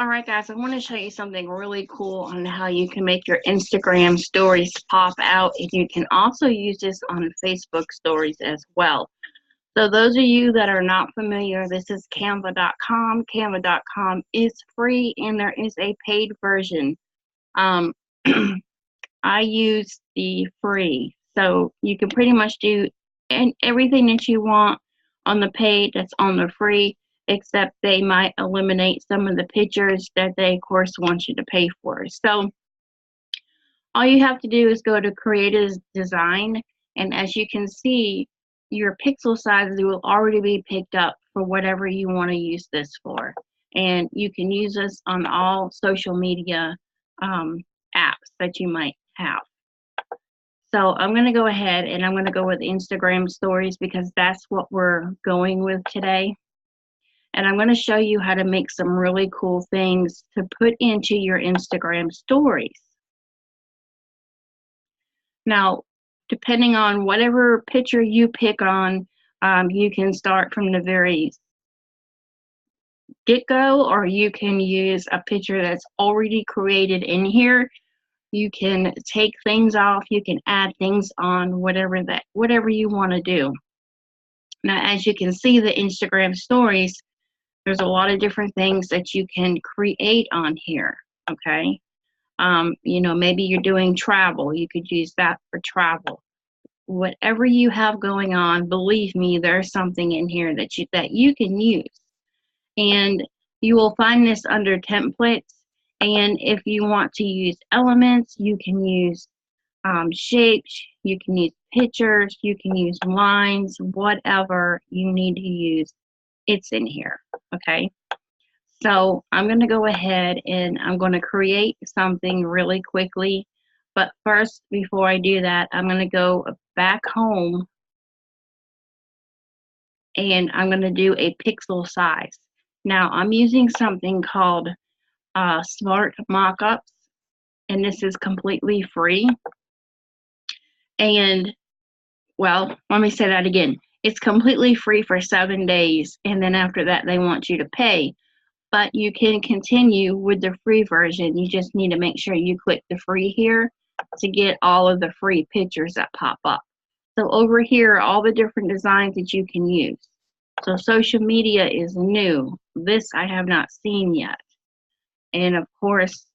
Alright guys, I want to show you something really cool on how you can make your Instagram stories pop out, and you can also use this on Facebook stories as well. So those of you that are not familiar, this is Canva.com. Canva.com is free and there is a paid version. Um, I use the free, so you can pretty much do everything that you want on the paid that's on the free, except they might eliminate some of the pictures that they, of course, want you to pay for. So all you have to do is go to Creative Design, and as you can see, your pixel sizes will already be picked up for whatever you want to use this for. And you can use this on all social media apps that you might have. So I'm going to go ahead and I'm going to go with Instagram stories because that's what we're going with today. And I'm going to show you how to make some really cool things to put into your Instagram stories. Now, depending on whatever picture you pick on, you can start from the very get-go, or you can use a picture that's already created in here. You can take things off, you can add things on, whatever you want to do. Now, as you can see, the Instagram stories, there's a lot of different things that you can create on here, okay? Maybe you're doing travel, you could use that for travel. Whatever you have going on, believe me, there's something in here that you can use. And you will find this under templates. And if you want to use elements, you can use shapes, you can use pictures, you can use lines, whatever you need to use, it's in here, okay? So I'm going to go ahead and I'm going to create something really quickly. But first, before I do that, I'm going to go back home and I'm going to do a pixel size. Now, I'm using something called Smart Mockups, and this is completely free. And, well, let me say that again. It's completely free for 7 days, and then after that, they want you to pay. But you can continue with the free version. You just need to make sure you click the free here to get all of the free pictures that pop up. So over here are all the different designs that you can use. So social media is new. This I have not seen yet. And of course,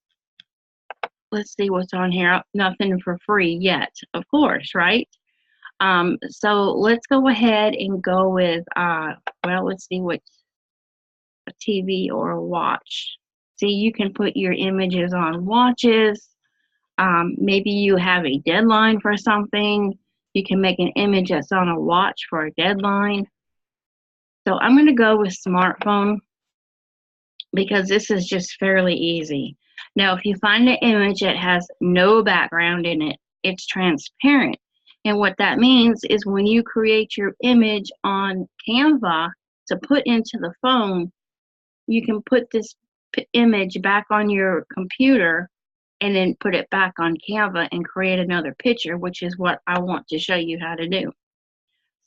let's see what's on here. Nothing for free yet, of course, right? So let's go ahead and go with, let's see what's a TV or a watch. See, you can put your images on watches. Maybe you have a deadline for something. You can make an image that's on a watch for a deadline. So I'm going to go with smartphone because this is just fairly easy. Now, if you find an image that has no background in it, it's transparent. And what that means is when you create your image on Canva to put into the phone, you can put this image back on your computer and then put it back on Canva and create another picture, which is what I want to show you how to do.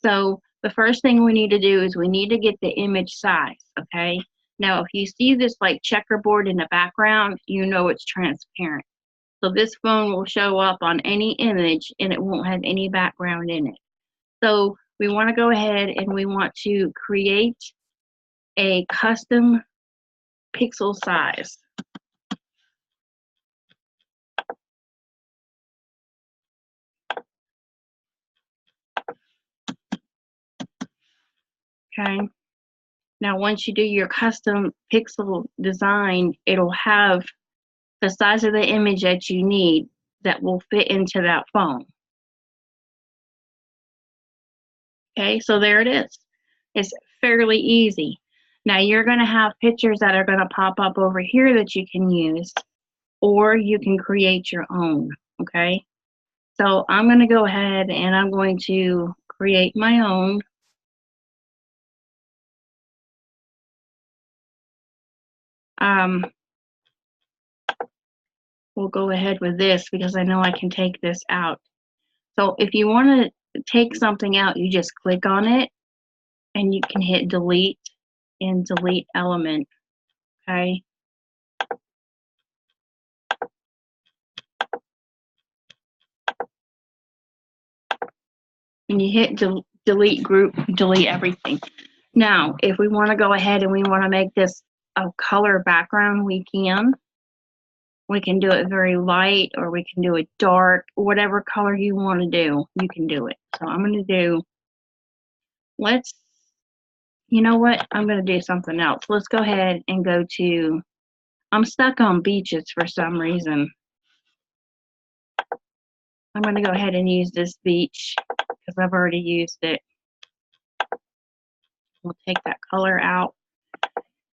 So the first thing we need to do is we need to get the image size, okay? Now, if you see this like checkerboard in the background, you know it's transparent. So this phone will show up on any image and it won't have any background in it. So we want to go ahead and we want to create a custom pixel size. Okay. Now, once you do your custom pixel design, it'll have the size of the image that you need that will fit into that phone. Okay, so there it is. It's fairly easy. Now, you're going to have pictures that are going to pop up over here that you can use, or you can create your own, okay? So I'm going to go ahead and I'm going to create my own. We'll go ahead with this because I know I can take this out. So if you want to take something out, you just click on it and you can hit delete and delete element, okay? and you hit delete group, delete everything. Now, if we want to go ahead and we want to make this a color background, we can. We can do it very light, or we can do it dark. Whatever color you want to do, you can do it. So I'm going to do, you know what? I'm going to do something else. Let's go ahead and go to, I'm stuck on beaches for some reason. I'm going to go ahead and use this beach because I've already used it. We'll take that color out,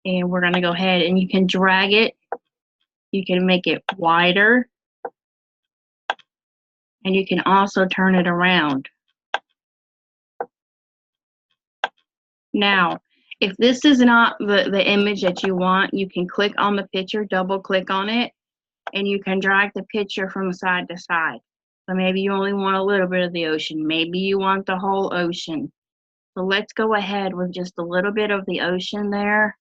and we're going to go ahead and you can drag it. You can make it wider, and you can also turn it around. Now, if this is not the image that you want, you can click on the picture, double click on it, and you can drag the picture from side to side. So maybe you only want a little bit of the ocean. Maybe you want the whole ocean. So let's go ahead with just a little bit of the ocean there.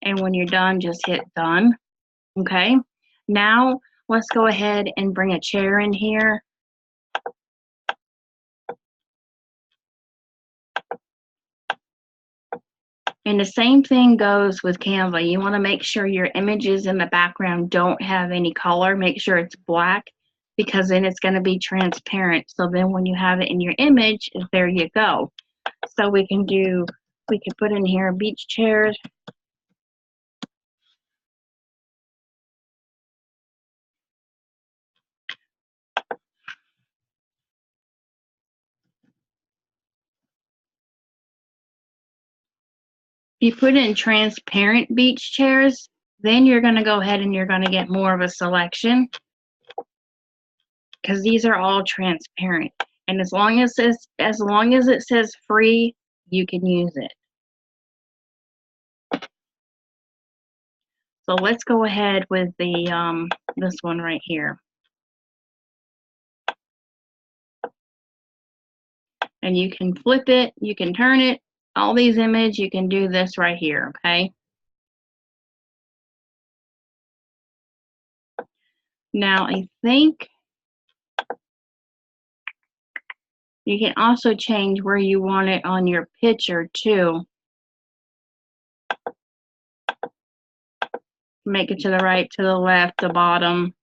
And when you're done, just hit done. Okay. Now let's go ahead and bring a chair in here. And the same thing goes with Canva. You want to make sure your images in the background don't have any color. Make sure it's black, because then it's going to be transparent. So then when you have it in your image, there you go. So we can put in here beach chairs. If you put in transparent beach chairs, then you're going to go ahead and you're going to get more of a selection, because these are all transparent. And as long as it says free, you can use it. So let's go ahead with the this one right here. And you can flip it, you can turn it, all these images, you can do this right here, okay? Now I think you can also change where you want it on your picture too. Make it to the right, to the left, the bottom,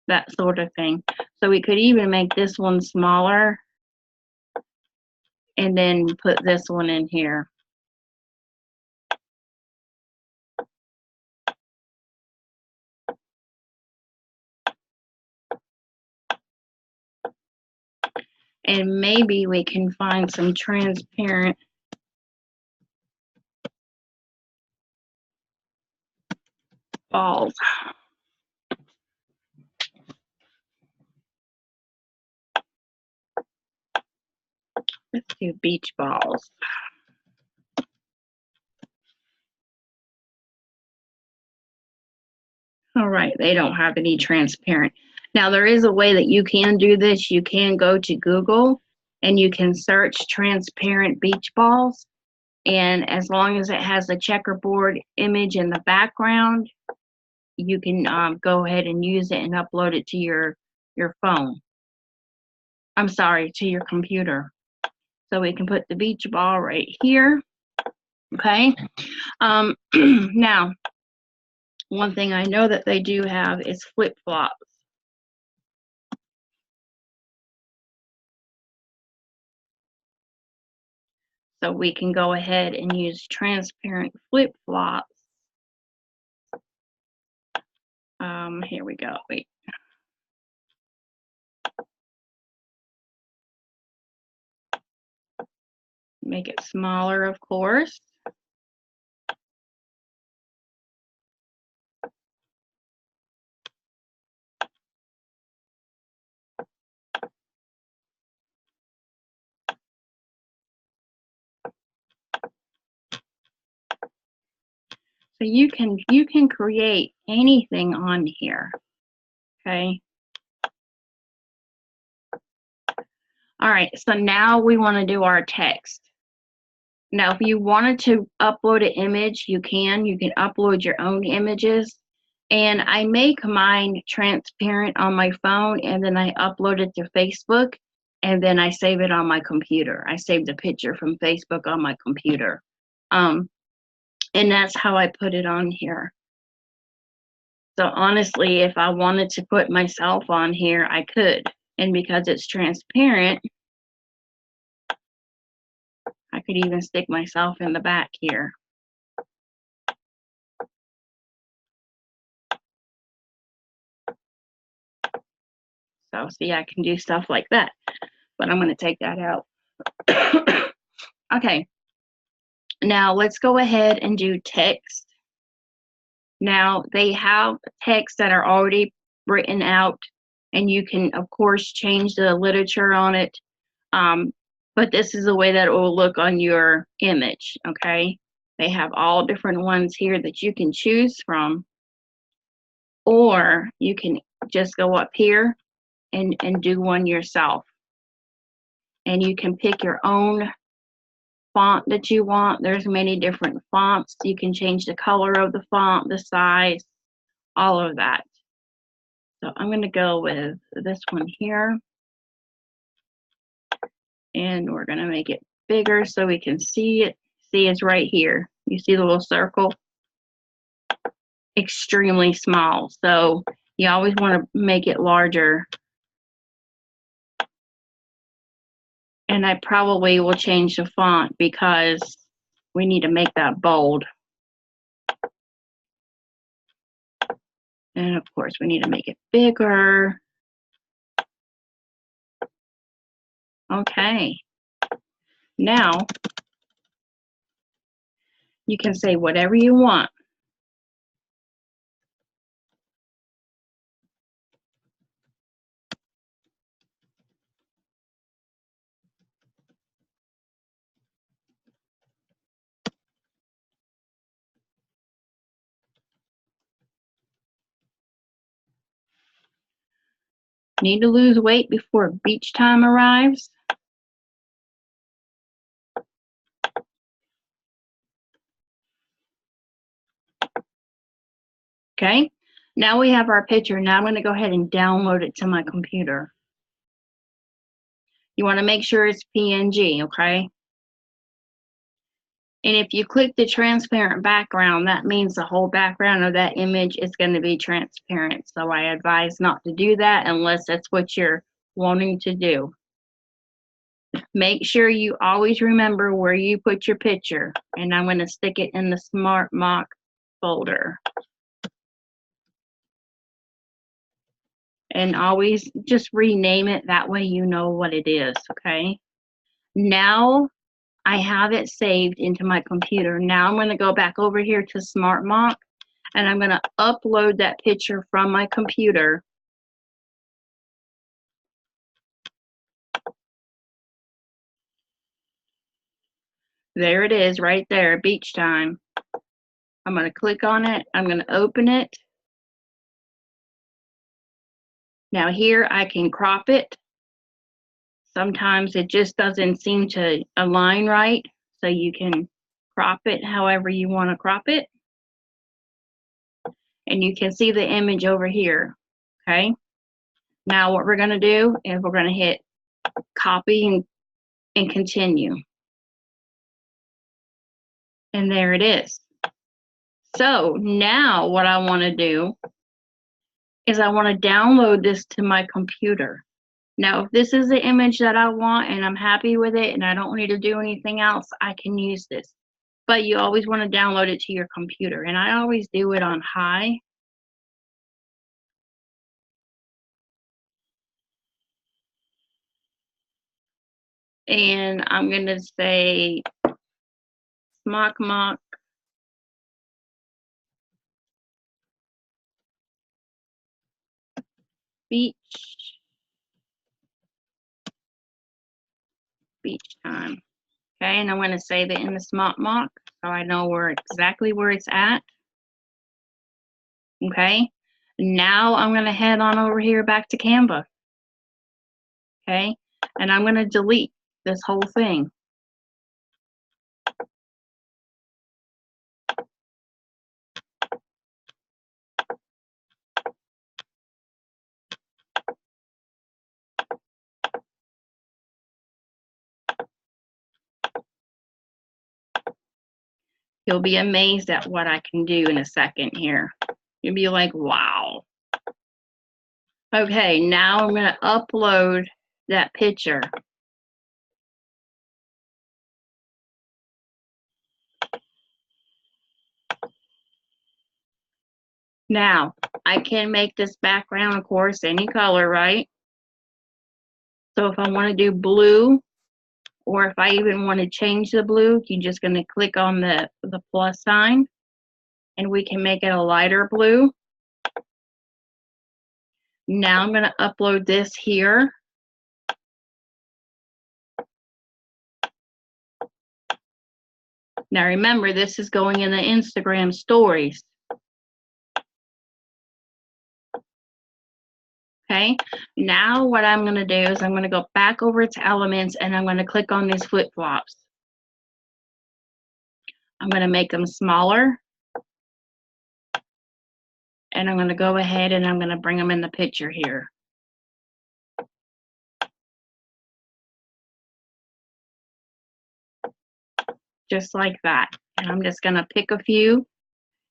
that sort of thing. So we could even make this one smaller and then put this one in here. And maybe we can find some transparent balls. Let's do beach balls. All right, they don't have any transparent. Now there is a way that you can do this. You can go to Google and you can search transparent beach balls. And as long as it has the checkerboard image in the background, you can go ahead and use it and upload it to your phone. I'm sorry, to your computer. So we can put the beach ball right here. Okay. Now, one thing I know that they do have is flip-flops. So we can go ahead and use transparent flip-flops. Here we go. Wait. Make it smaller, of course. So you can create anything on here. Okay. All right, so now we want to do our text. Now, if you wanted to upload an image, you can upload your own images. And I make mine transparent on my phone, and then I upload it to Facebook. and then I save it on my computer. I save the picture from Facebook on my computer. And that's how I put it on here. So honestly, if I wanted to put myself on here, I could. And because it's transparent, I could even stick myself in the back here. So see, I can do stuff like that, but I'm going to take that out. Okay, now let's go ahead and do text. Now they have text that are already written out, and you can of course change the literature on it. But this is the way that it will look on your image, okay? They have all different ones here that you can choose from, or you can just go up here and do one yourself. And you can pick your own font that you want. There's many different fonts. You can change the color of the font, the size, all of that. So I'm going to go with this one here. And we're going to make it bigger so we can see it. See, it's right here. You see the little circle? Extremely small. So you always want to make it larger. And I probably will change the font because we need to make that bold. And of course, we need to make it bigger. Okay. Now, you can say whatever you want. Need to lose weight before beach time arrives. Okay, now we have our picture. Now I'm going to go ahead and download it to my computer. You want to make sure it's PNG, okay? And if you click the transparent background, that means the whole background of that image is going to be transparent. So I advise not to do that unless that's what you're wanting to do. Make sure you always remember where you put your picture. And I'm going to stick it in the SmartMock folder. And always just rename it. That way you know what it is, okay? Now I have it saved into my computer. Now I'm going to go back over here to SmartMock, and I'm going to upload that picture from my computer. There it is right there, beach time. I'm going to click on it. I'm going to open it. Now here I can crop it. Sometimes it just doesn't seem to align right, so you can crop it however you want to crop it. And you can see the image over here, okay? Now what we're going to do is we're going to hit copy and continue. And there it is. So now what I want to do is I want to download this to my computer. Now, if this is the image that I want and I'm happy with it and I don't need to do anything else, I can use this. But you always want to download it to your computer. And I always do it on high. And I'm going to say SmartMock beach time. Okay, and I'm going to save it in the SmartMock so I know exactly where it's at. Okay, now I'm going to head on over here back to Canva. Okay, and I'm going to delete this whole thing. You'll be amazed at what I can do in a second here. You'll be like, wow. Okay, now I'm going to upload that picture. Now, I can make this background, of course, any color, right? So if I want to do blue, or if I even want to change the blue, you're just going to click on the plus sign, and we can make it a lighter blue. Now I'm going to upload this here. Now remember, this is going in the Instagram stories. Okay, now what I'm going to do is I'm going to go back over to Elements, and I'm going to click on these flip-flops. I'm going to make them smaller, and I'm going to go ahead and I'm going to bring them in the picture here. Just like that. And I'm just going to pick a few,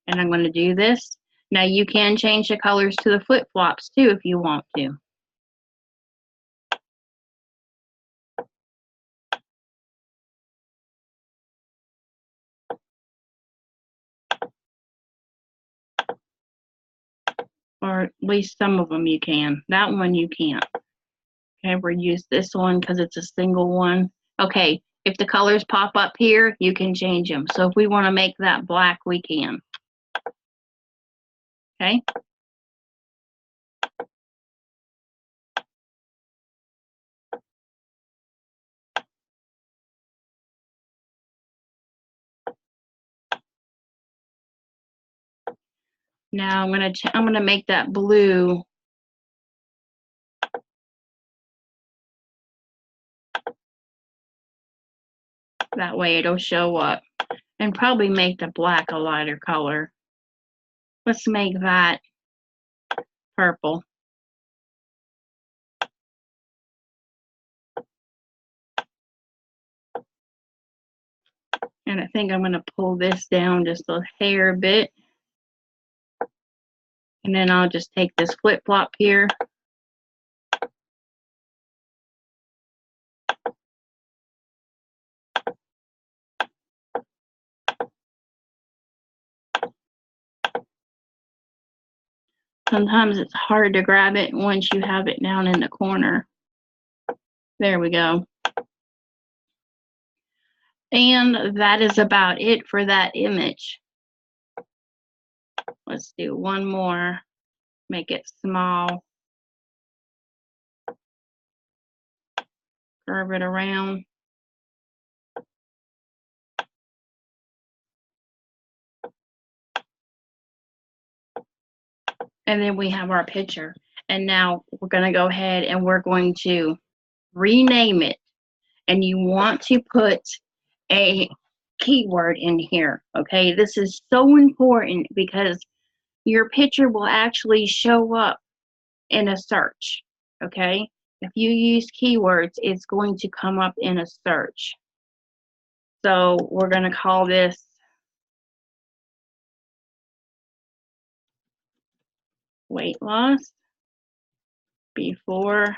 and I'm going to do this. Now you can change the colors to the flip-flops too if you want to. Or at least some of them you can. That one you can't. Okay, we'll use this one because it's a single one. Okay, if the colors pop up here, you can change them. So if we want to make that black, we can. Okay. Now I'm gonna make that blue. That way it'll show up, and probably make the black a lighter color. Let's make that purple. And I think I'm gonna pull this down just a hair bit. And then I'll just take this flip-flop here. Sometimes it's hard to grab it once you have it down in the corner. There we go. And that is about it for that image. Let's do one more. Make it small. Curve it around. And then we have our picture. And now we're going to go ahead and we're going to rename it. And you want to put a keyword in here. Okay, this is so important because your picture will actually show up in a search. Okay, if you use keywords, it's going to come up in a search. So we're going to call this weight loss before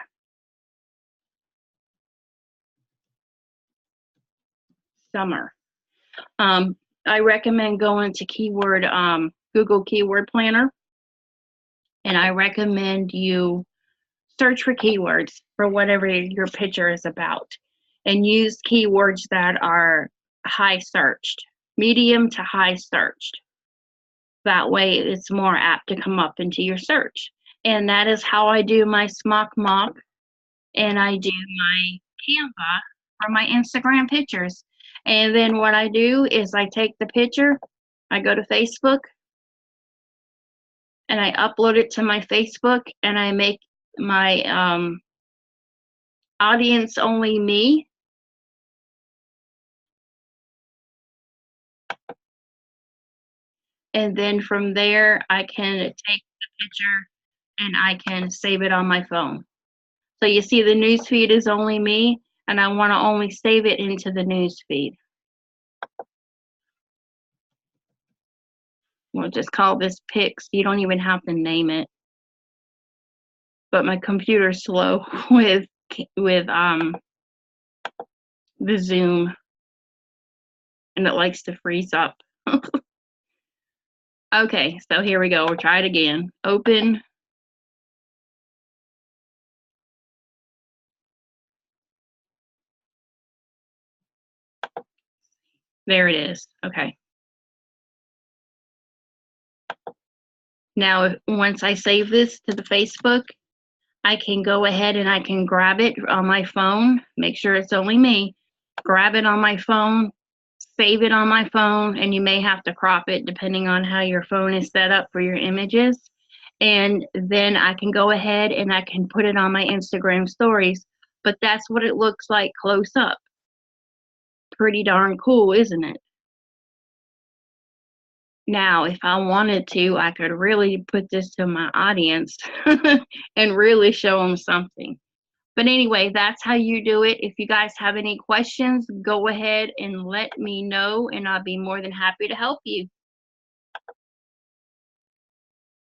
summer. I recommend going to Google Keyword Planner, and I recommend you search for keywords for whatever your picture is about, and use keywords that are high searched, medium to high searched. That way it's more apt to come up into your search. And that is how I do my Smock Mock, and I do my Canva for my Instagram pictures. And then what I do is I take the picture, I go to Facebook, and I upload it to my Facebook, and I make my audience only me. And then from there, I can take the picture and I can save it on my phone. So you see the news feed is only me, and I want to only save it into the news feed. we'll just call this pics. You don't even have to name it. But my computer's slow with the Zoom, and it likes to freeze up. Okay, so here we go. We'll try it again. Open. There it is. Okay. Now, once I save this to the Facebook, I can go ahead and I can grab it on my phone, make sure it's only me, grab it on my phone, save it on my phone, and you may have to crop it depending on how your phone is set up for your images. And then I can go ahead and I can put it on my Instagram stories. But that's what it looks like close up. Pretty darn cool, isn't it? Now, if I wanted to, I could really put this to my audience and really show them something. But anyway, that's how you do it. If you guys have any questions, go ahead and let me know, and I'll be more than happy to help you.